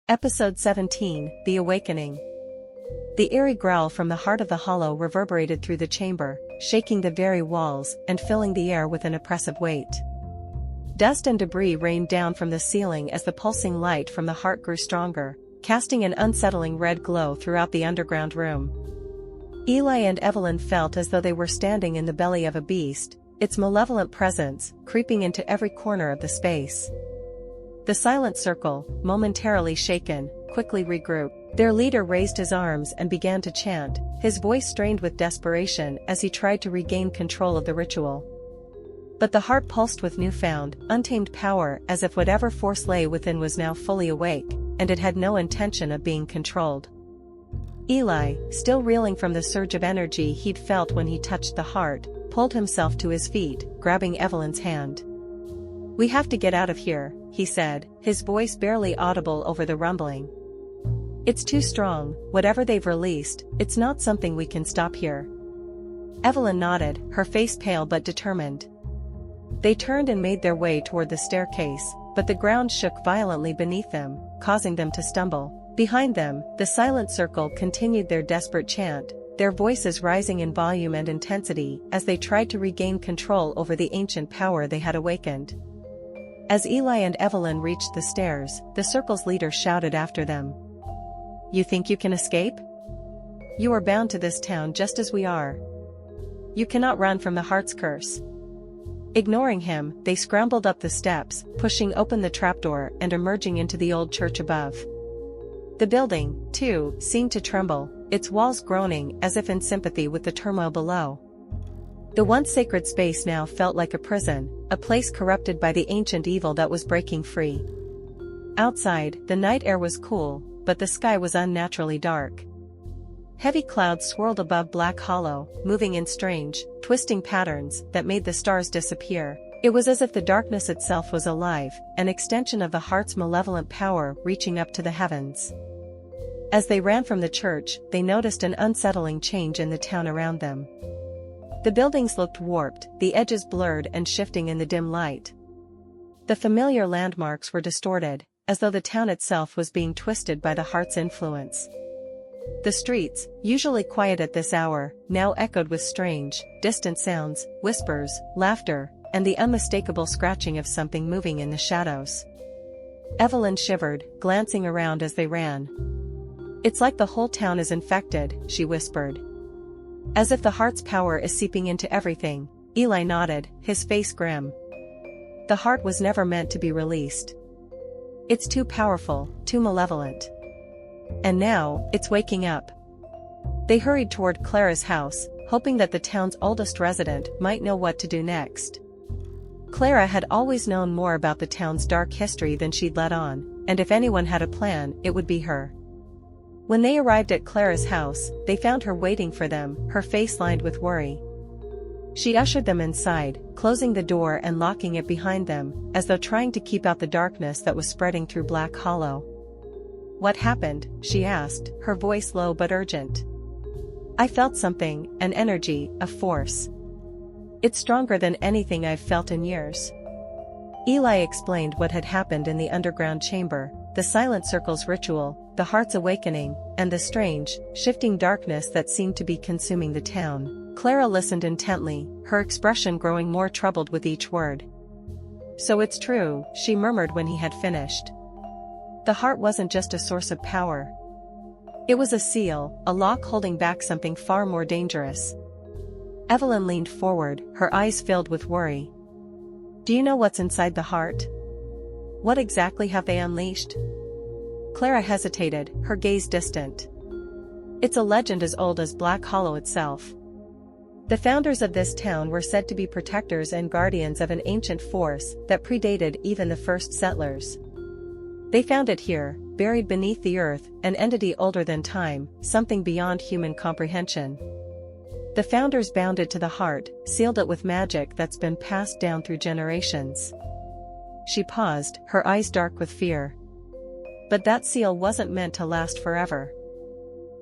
Episode 17, The Awakening. The eerie growl from the heart of the hollow reverberated through the chamber, shaking the very walls and filling the air with an oppressive weight. Dust and debris rained down from the ceiling as the pulsing light from the heart grew stronger, casting an unsettling red glow throughout the underground room. Eli and Evelyn felt as though they were standing in the belly of a beast, its malevolent presence creeping into every corner of the space. The silent circle, momentarily shaken, quickly regrouped. Their leader raised his arms and began to chant, his voice strained with desperation as he tried to regain control of the ritual. But the heart pulsed with newfound, untamed power, as if whatever force lay within was now fully awake, and it had no intention of being controlled. Eli, still reeling from the surge of energy he'd felt when he touched the heart, pulled himself to his feet, grabbing Evelyn's hand. "We have to get out of here," he said, his voice barely audible over the rumbling. "It's too strong, whatever they've released, it's not something we can stop here." Evelyn nodded, her face pale but determined. They turned and made their way toward the staircase, but the ground shook violently beneath them, causing them to stumble. Behind them, the silent circle continued their desperate chant, their voices rising in volume and intensity as they tried to regain control over the ancient power they had awakened. As Eli and Evelyn reached the stairs, the circle's leader shouted after them. "You think you can escape? You are bound to this town just as we are. You cannot run from the heart's curse." Ignoring him, they scrambled up the steps, pushing open the trapdoor and emerging into the old church above. The building, too, seemed to tremble, its walls groaning as if in sympathy with the turmoil below. The once sacred space now felt like a prison, a place corrupted by the ancient evil that was breaking free. Outside, the night air was cool, but the sky was unnaturally dark. Heavy clouds swirled above Black Hollow, moving in strange, twisting patterns that made the stars disappear. It was as if the darkness itself was alive, an extension of the heart's malevolent power reaching up to the heavens. As they ran from the church, they noticed an unsettling change in the town around them. The buildings looked warped, the edges blurred and shifting in the dim light. The familiar landmarks were distorted, as though the town itself was being twisted by the heart's influence. The streets, usually quiet at this hour, now echoed with strange, distant sounds, whispers, laughter, and the unmistakable scratching of something moving in the shadows. Evelyn shivered, glancing around as they ran. "It's like the whole town is infected," she whispered. "As if the heart's power is seeping into everything." Eli nodded, his face grim. "The heart was never meant to be released. It's too powerful, too malevolent. And now, it's waking up." They hurried toward Clara's house, hoping that the town's oldest resident might know what to do next. Clara had always known more about the town's dark history than she'd let on, and if anyone had a plan, it would be her. When they arrived at Clara's house, they found her waiting for them, her face lined with worry. She ushered them inside, closing the door and locking it behind them, as though trying to keep out the darkness that was spreading through Black Hollow. "What happened?" she asked, her voice low but urgent. "I felt something, an energy, a force. It's stronger than anything I've felt in years." Eli explained what had happened in the underground chamber, the silent circle's ritual, the heart's awakening, and the strange, shifting darkness that seemed to be consuming the town. Clara listened intently, her expression growing more troubled with each word. "So it's true," she murmured when he had finished. "The heart wasn't just a source of power. It was a seal, a lock holding back something far more dangerous." Evelyn leaned forward, her eyes filled with worry. "Do you know what's inside the heart? What exactly have they unleashed?" Clara hesitated, her gaze distant. "It's a legend as old as Black Hollow itself. The founders of this town were said to be protectors and guardians of an ancient force that predated even the first settlers. They found it here, buried beneath the earth, an entity older than time, something beyond human comprehension. The founders bound it to the heart, sealed it with magic that's been passed down through generations." She paused, her eyes dark with fear. But that seal wasn't meant to last forever.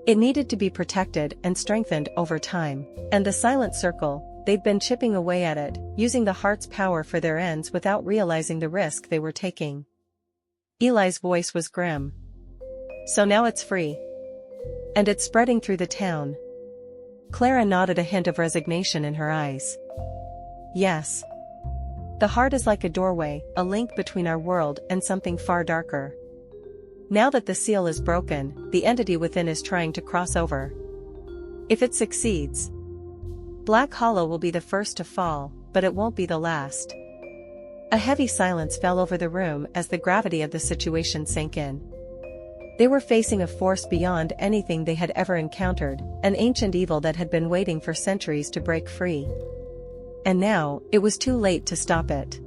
It needed to be protected and strengthened over time. And the silent circle, they'd been chipping away at it, using the heart's power for their ends without realizing the risk they were taking. Eli's voice was grim. So now it's free. And it's spreading through the town. Clara nodded, a hint of resignation in her eyes. Yes. The heart is like a doorway, a link between our world and something far darker. Now that the seal is broken, the entity within is trying to cross over. If it succeeds, Black Hollow will be the first to fall, but it won't be the last. A heavy silence fell over the room as the gravity of the situation sank in. They were facing a force beyond anything they had ever encountered, an ancient evil that had been waiting for centuries to break free. And now, it was too late to stop it.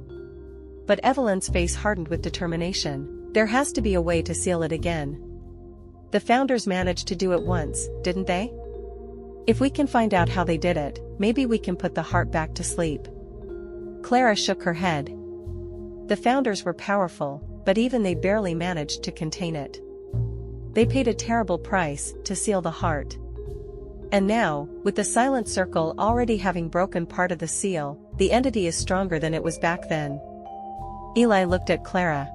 But Evelyn's face hardened with determination. There has to be a way to seal it again. The founders managed to do it once, didn't they? If we can find out how they did it, maybe we can put the heart back to sleep. Clara shook her head. The founders were powerful, but even they barely managed to contain it. They paid a terrible price to seal the heart. And now, with the silent circle already having broken part of the seal, the entity is stronger than it was back then. Eli looked at Clara.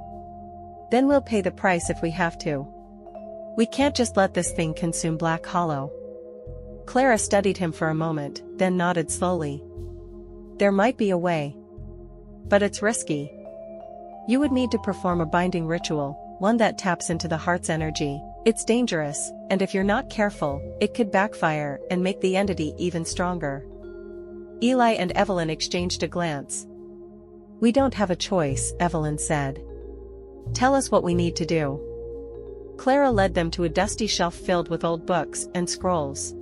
Then we'll pay the price if we have to. We can't just let this thing consume Black Hollow. Clara studied him for a moment, then nodded slowly. There might be a way. But it's risky. You would need to perform a binding ritual, one that taps into the heart's energy. It's dangerous, and if you're not careful, it could backfire and make the entity even stronger. Eli and Evelyn exchanged a glance. We don't have a choice, Evelyn said. Tell us what we need to do. Clara led them to a dusty shelf filled with old books and scrolls.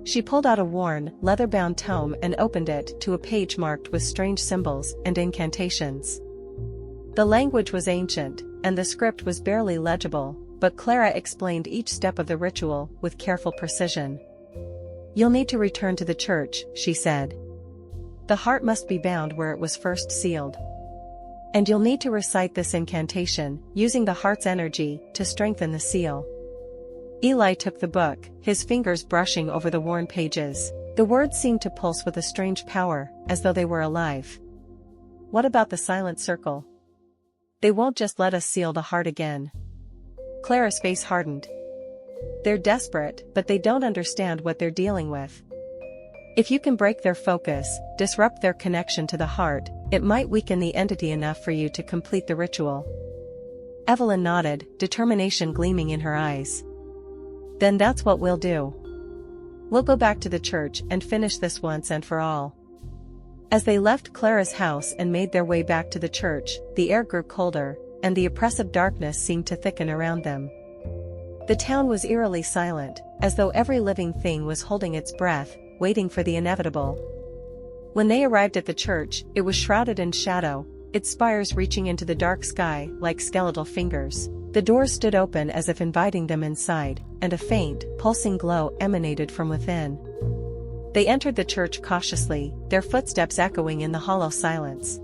She pulled out a worn, leather-bound tome and opened it to a page marked with strange symbols and incantations. The language was ancient, and the script was barely legible, but Clara explained each step of the ritual with careful precision. You'll need to return to the church, she said. The heart must be bound where it was first sealed. And you'll need to recite this incantation, using the heart's energy to strengthen the seal. Eli took the book, his fingers brushing over the worn pages. The words seemed to pulse with a strange power, as though they were alive. What about the silent circle? They won't just let us seal the heart again. Clara's face hardened. They're desperate, but they don't understand what they're dealing with. If you can break their focus, disrupt their connection to the heart, it might weaken the entity enough for you to complete the ritual. Evelyn nodded, determination gleaming in her eyes. Then that's what we'll do. We'll go back to the church and finish this once and for all. As they left Clara's house and made their way back to the church, the air grew colder, and the oppressive darkness seemed to thicken around them. The town was eerily silent, as though every living thing was holding its breath, waiting for the inevitable. When they arrived at the church, it was shrouded in shadow, its spires reaching into the dark sky like skeletal fingers. The doors stood open as if inviting them inside, and a faint, pulsing glow emanated from within. They entered the church cautiously, their footsteps echoing in the hollow silence.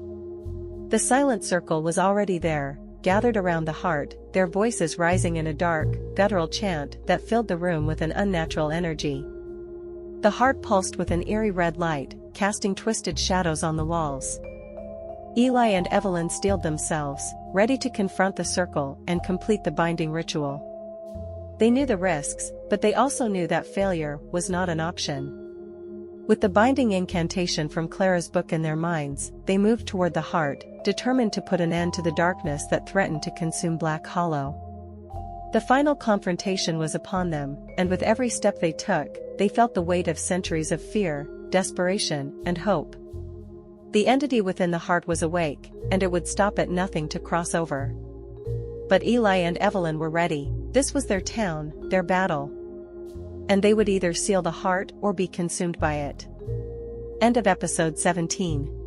The silent circle was already there, gathered around the heart, their voices rising in a dark, guttural chant that filled the room with an unnatural energy. The heart pulsed with an eerie red light, casting twisted shadows on the walls. Eli and Evelyn steeled themselves, ready to confront the circle and complete the binding ritual. They knew the risks, but they also knew that failure was not an option. With the binding incantation from Clara's book in their minds, they moved toward the heart, determined to put an end to the darkness that threatened to consume Black Hollow. The final confrontation was upon them, and with every step they took, they felt the weight of centuries of fear, desperation, and hope. The entity within the heart was awake, and it would stop at nothing to cross over. But Eli and Evelyn were ready. This was their town, their battle. And they would either seal the heart or be consumed by it. End of episode 17.